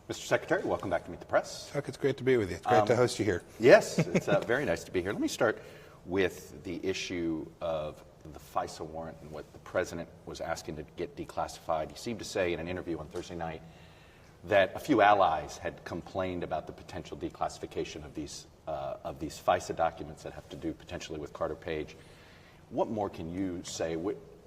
Mr. Secretary, welcome back to Meet the Press. Chuck, it's great to be with you. It's great to host you here. Yes, it's very nice to be here. Let me start with the issue of the Fisa warrant and what the president was asking to get declassified. He seemed to say in an interview on Thursday night that a few allies had complained about the potential declassification of these Fisa documents that have to do potentially with Carter Page. What more can you say?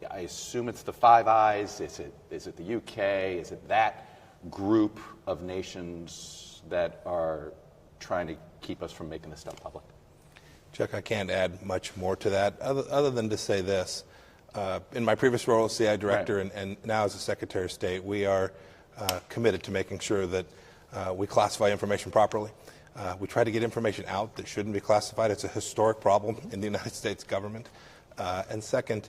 I assume it's the Five Eyes. Is it the UK? Is it that group of nations that are trying to keep us from making this stuff public? Chuck, I can't add much more to that other than to say this. In my previous role as CI Director and now as a Secretary of State, we are committed to making sure that we classify information properly. We try to get information out that shouldn't be classified. It's a historic problem in the United States government. And second,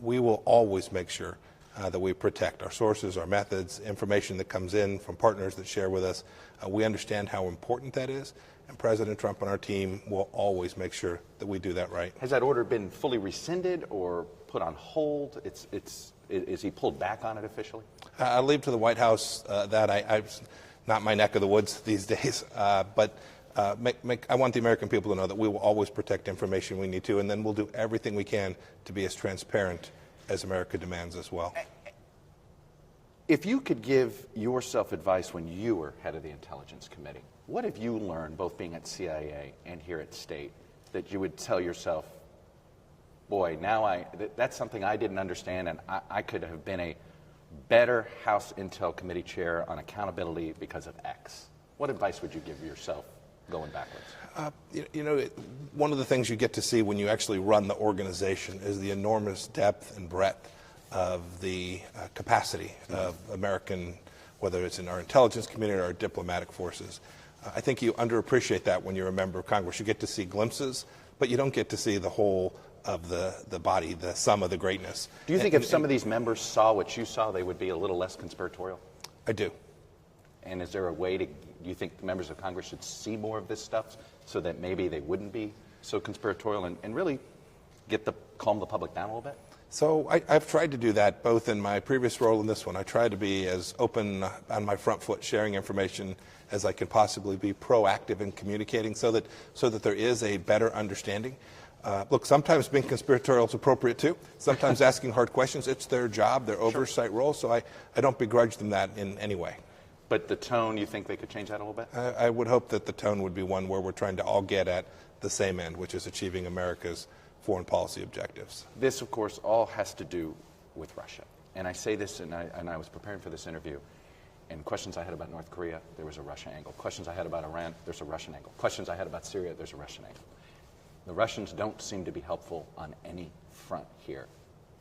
we will always make sure that we protect our sources, our methods, information that comes in from partners that share with us. We understand how important that is, and President Trump and our team will always make sure that we do that right. Has that order been fully rescinded or put on hold? Is he pulled back on it officially? I leave to the White House that I'm not my neck of the woods these days, but I want the American people to know that we will always protect information we need to, and then we'll do everything we can to be as transparent as America demands as well. If you could give yourself advice when you were head of the Intelligence Committee, what have you learned, both being at CIA and here at State, that you would tell yourself, boy, now that's something I didn't understand, and I could have been a better House Intel Committee chair on accountability because of X? What advice would you give yourself going backwards? One of the things you get to see when you actually run the organization is the enormous depth and breadth of the capacity of American, whether it's in our intelligence community or our diplomatic forces. I think you underappreciate that when you're a member of Congress. You get to see glimpses, but you don't get to see the whole of the body, the sum of the greatness. Do you think if some of these members saw what you saw, they would be a little less conspiratorial? I do. And is there a way do you think members of Congress should see more of this stuff so that maybe they wouldn't be so conspiratorial and really calm the public down a little bit? So I've tried to do that both in my previous role and this one. I try to be as open on my front foot, sharing information as I can possibly be, proactive in communicating so that there is a better understanding. Look, sometimes being conspiratorial is appropriate too. Sometimes asking hard questions, it's their job, their oversight role, so I don't begrudge them that in any way. But the tone, you think they could change that a little bit? I would hope that the tone would be one where we're trying to all get at the same end, which is achieving America's foreign policy objectives. This, of course, all has to do with Russia. And I say this, and I was preparing for this interview, and questions I had about North Korea, there was a Russia angle. Questions I had about Iran, there's a Russian angle. Questions I had about Syria, there's a Russian angle. The Russians don't seem to be helpful on any front here.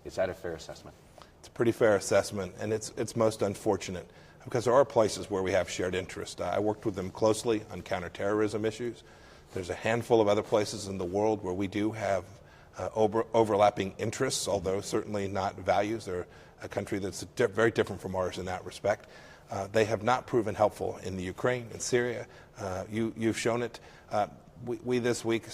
Is that a fair assessment? It's a pretty fair assessment, and it's most unfortunate because there are places where we have shared interest. I worked with them closely on counterterrorism issues. There's a handful of other places in the world where we do have overlapping interests, although certainly not values. They're a country that's very different from ours in that respect. They have not proven helpful in the Ukraine and Syria. You've shown it. We this week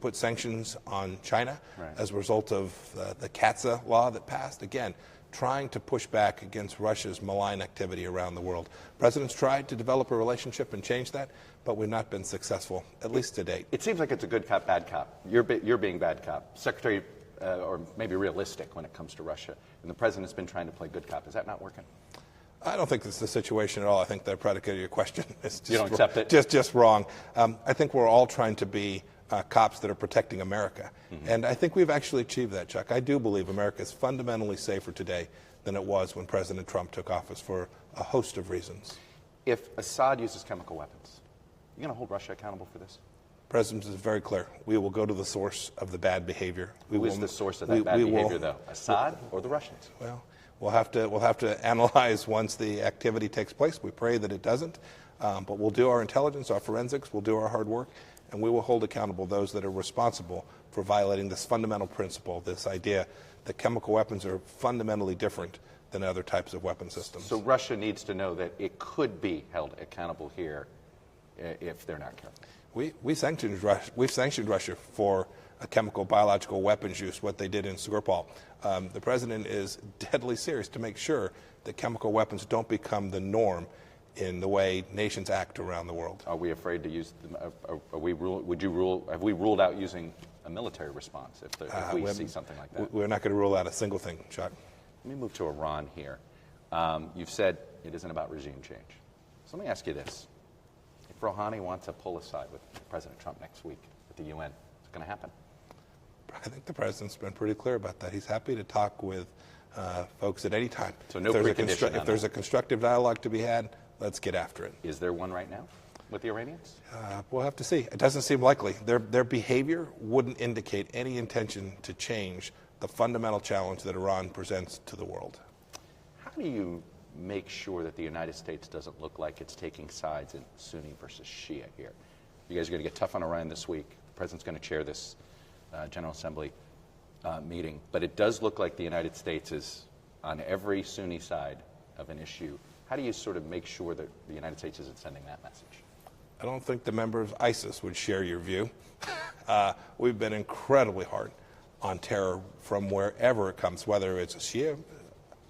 put sanctions on China as a result of the CATSA law that passed. Again, trying to push back against Russia's malign activity around the world. President's tried to develop a relationship and change that, but we've not been successful, at least to date. It seems like it's a good cop, bad cop. You're being bad cop. Secretary, or maybe realistic when it comes to Russia. And the president's been trying to play good cop. Is that not working? I don't think that's the situation at all. I think the predicate of your question is just you don't accept it? Just wrong. I think we're all trying to be cops that are protecting America. Mm-hmm. And I think we've actually achieved that, Chuck. I do believe America is fundamentally safer today than it was when President Trump took office for a host of reasons. If Assad uses chemical weapons, are you going to hold Russia accountable for this? The President is very clear. We will go to the source of the bad behavior. Who is the source of that bad behavior, though? Assad or the Russians? Well, we'll have to analyze once the activity takes place. We pray that it doesn't. But we'll do our intelligence, our forensics, we'll do our hard work, and we will hold accountable those that are responsible for violating this fundamental principle, this idea that chemical weapons are fundamentally different than other types of weapon systems. So Russia needs to know that it could be held accountable here if they're not careful. We've sanctioned Russia for a chemical biological weapons use, what they did in Skripal. The president is deadly serious to make sure that chemical weapons don't become the norm in the way nations act around the world. Are we afraid to use? Have we ruled out using a military response if we see something like that? We're not going to rule out a single thing, Chuck. Let me move to Iran here. You've said it isn't about regime change. So let me ask you this. If Rouhani wants to pull aside with President Trump next week at the UN, is it going to happen? I think the president's been pretty clear about that. He's happy to talk with folks at any time. So no precondition. If there's a constructive dialogue to be had, let's get after it. Is there one right now with the Iranians? We'll have to see. It doesn't seem likely. Their behavior wouldn't indicate any intention to change the fundamental challenge that Iran presents to the world. How do you make sure that the United States doesn't look like it's taking sides in Sunni versus Shia here? You guys are going to get tough on Iran this week. The president's going to chair this General Assembly meeting. But it does look like the United States is on every Sunni side of an issue. How do you sort of make sure that the United States isn't sending that message? I don't think the members of ISIS would share your view. We've been incredibly hard on terror from wherever it comes, whether it's a Shia,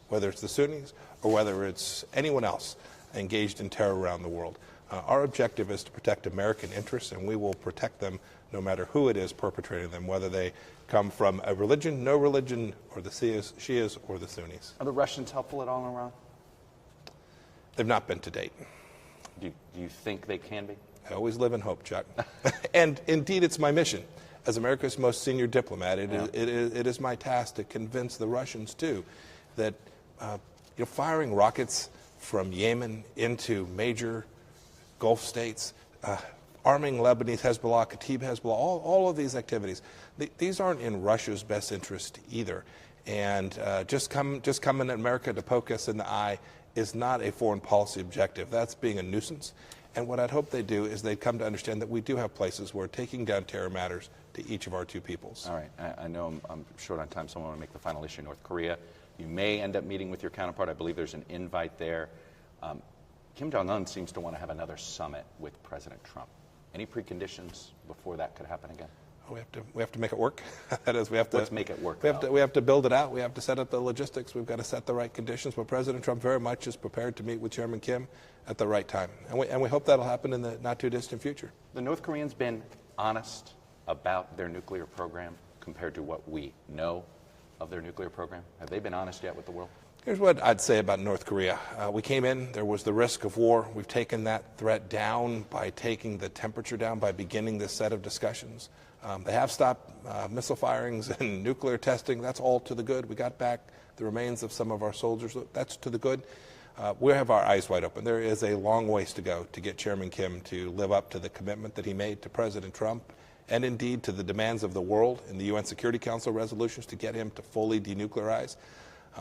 whether it's the Sunnis, or whether it's anyone else engaged in terror around the world. Our objective is to protect American interests, and we will protect them no matter who it is perpetrating them, whether they come from a religion, no religion, or the Shias or the Sunnis. Are the Russians helpful at all in Iran? They've not been to date. Do you think they can be? I always live in hope, Chuck. And indeed, it's my mission. As America's most senior diplomat, it is my task to convince the Russians, too, that firing rockets from Yemen into major Gulf states, arming Lebanese Hezbollah, Kataib Hezbollah, all of these activities, these aren't in Russia's best interest either. And just coming to America to poke us in the eye is not a foreign policy objective. That's being a nuisance. And what I'd hope they do is they come to understand that we do have places where taking down terror matters to each of our two peoples. All right. I know I'm short on time, so I want to make the final issue, North Korea. You may end up meeting with your counterpart. I believe there's an invite there. Kim Jong Un seems to want to have another summit with President Trump. Any preconditions before that could happen again? We have to make it work. That is, we have to. Let's make it work. We have to build it out. We have to set up the logistics. We've got to set the right conditions. But President Trump very much is prepared to meet with Chairman Kim at the right time, and we hope that'll happen in the not too distant future. The North Koreans been honest about their nuclear program compared to what we know of their nuclear program? Have they been honest yet with the world? Here's what I'd say about North Korea. We came in, there was the risk of war. We've taken that threat down by taking the temperature down, by beginning this set of discussions. They have stopped missile firings and nuclear testing. That's all to the good. We got back the remains of some of our soldiers. That's to the good. We have our eyes wide open. There is a long ways to go to get Chairman Kim to live up to the commitment that he made to President Trump and indeed to the demands of the world in the UN Security Council resolutions to get him to fully denuclearize.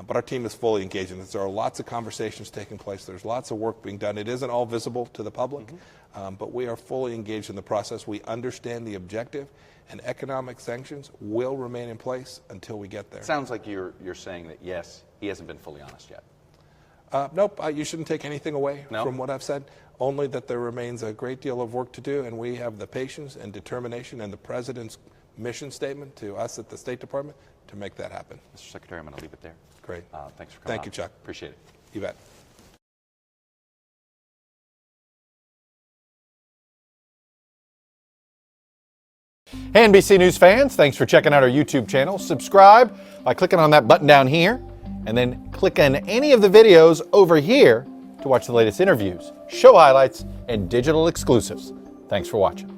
But our team is fully engaged in this. There are lots of conversations taking place. There's lots of work being done. It isn't all visible to the public, but we are fully engaged in the process. We understand the objective, and economic sanctions will remain in place until we get there. It sounds like you're saying that, yes, he hasn't been fully honest yet. Nope, you shouldn't take anything away from what I've said, only that there remains a great deal of work to do, and we have the patience and determination and the President's mission statement to us at the State Department to make that happen. Mr. Secretary, I'm going to leave it there. Great. Thanks for coming. Thank you, Chuck. Appreciate it. You bet. Hey, NBC News fans, thanks for checking out our YouTube channel. Subscribe by clicking on that button down here, and then click on any of the videos over here to watch the latest interviews, show highlights, and digital exclusives. Thanks for watching.